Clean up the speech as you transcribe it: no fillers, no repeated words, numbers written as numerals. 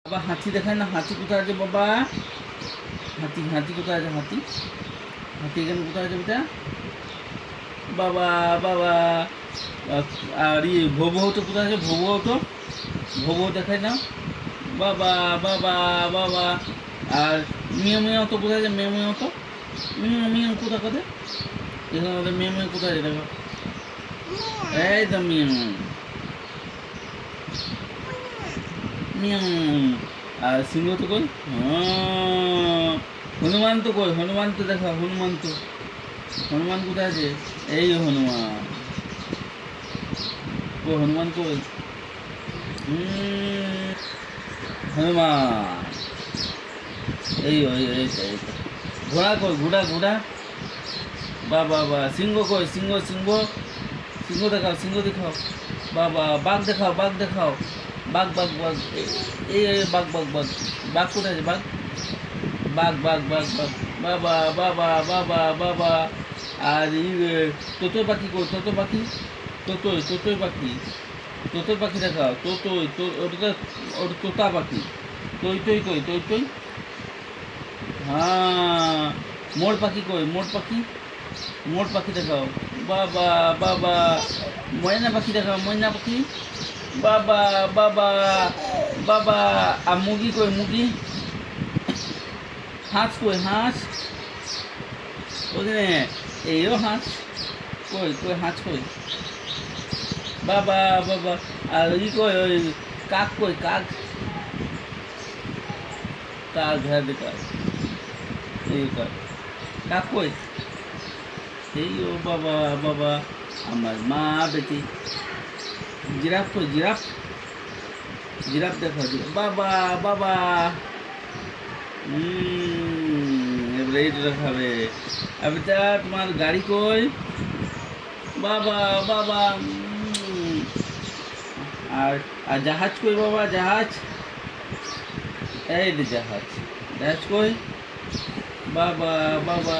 বাবা হাতি দেখায় না, হাতি কোথায় আছে বাবা? হাতি হাতি কোথায় আছে? হাতি হাতি এখানে কোথায় আছে বেটা? বাবা বাবা আর ইয়ে ভোবো তো কোথায় আছে? ভোবো তো ভোবো দেখায় না বাবা বাবা বাবা। আর মিয়াও মিয়াও তো কোথায় আছে? মিয়াও মিয়াও তো মিয়াও মিয়াও কোথায় কোথায়? এখানে ওদের মিয়াও মিয়াও কোথায় আছে দেখো? এই তো মিয়াও মিয়াও। আর সিংহ তো কই? হনুমান তো কই? হনুমান তো দেখো, হনুমান তো, হনুমান কোথায় আছে? এই হনুমান, কই হনুমান কই? হনুমান এই তো। ঘোড়া কই? ঘোড়া ঘোড়া বাবা বা সিংহ কই? সিংহ সিংহ সিংহ দেখাও, সিংহ দেখাও বাবা। বাঘ দেখাও, বাঘ দেখাও, বাঘ বাঘ বাঘ এই বাঘ বাঘ বাঘ। বাঘ কোথায় আছে? বাঘ বাঘ বাঘ বাঘ বাঘ বাবা বাবা বাবা বাবা। আর তোতই পাখি কই? তোতো পাখি, তোতই পাখি, তোতই পাখি দেখাও। তোতই তো ওটা, ওটা তোতা পাখি। টই টই কই? টই টই, হ্যাঁ। মোর পাখি কই? মোর পাখি, মোর পাখি দেখাও বাবা বাবা। ময়না পাখি দেখাও, ময়না পাখি বাবা বাবা বাবা। আর মুরগি কই? মুরগি, হাঁস কই? হাঁস ওখানে, এইও হাঁস কই? কই হাঁস কই? বাবা বাবা। আর কই? ওই কাক কই? কাক, কাক হ্যাঁ কাক, এই কাক, কাক কই? এই ও বাবা বাবা। আমার মা বেটি। জিরাফ কই? জিরাফ, জিরাফ দেখো, জিরাফ বাবা বাবা। এবারে এইটা খাবে। আর বেটা তোমার গাড়ি কই? বাবা বাবা। আর আর জাহাজ কই বাবা? জাহাজ, এই যে জাহাজ, জাহাজ কই? বাবা বাবা।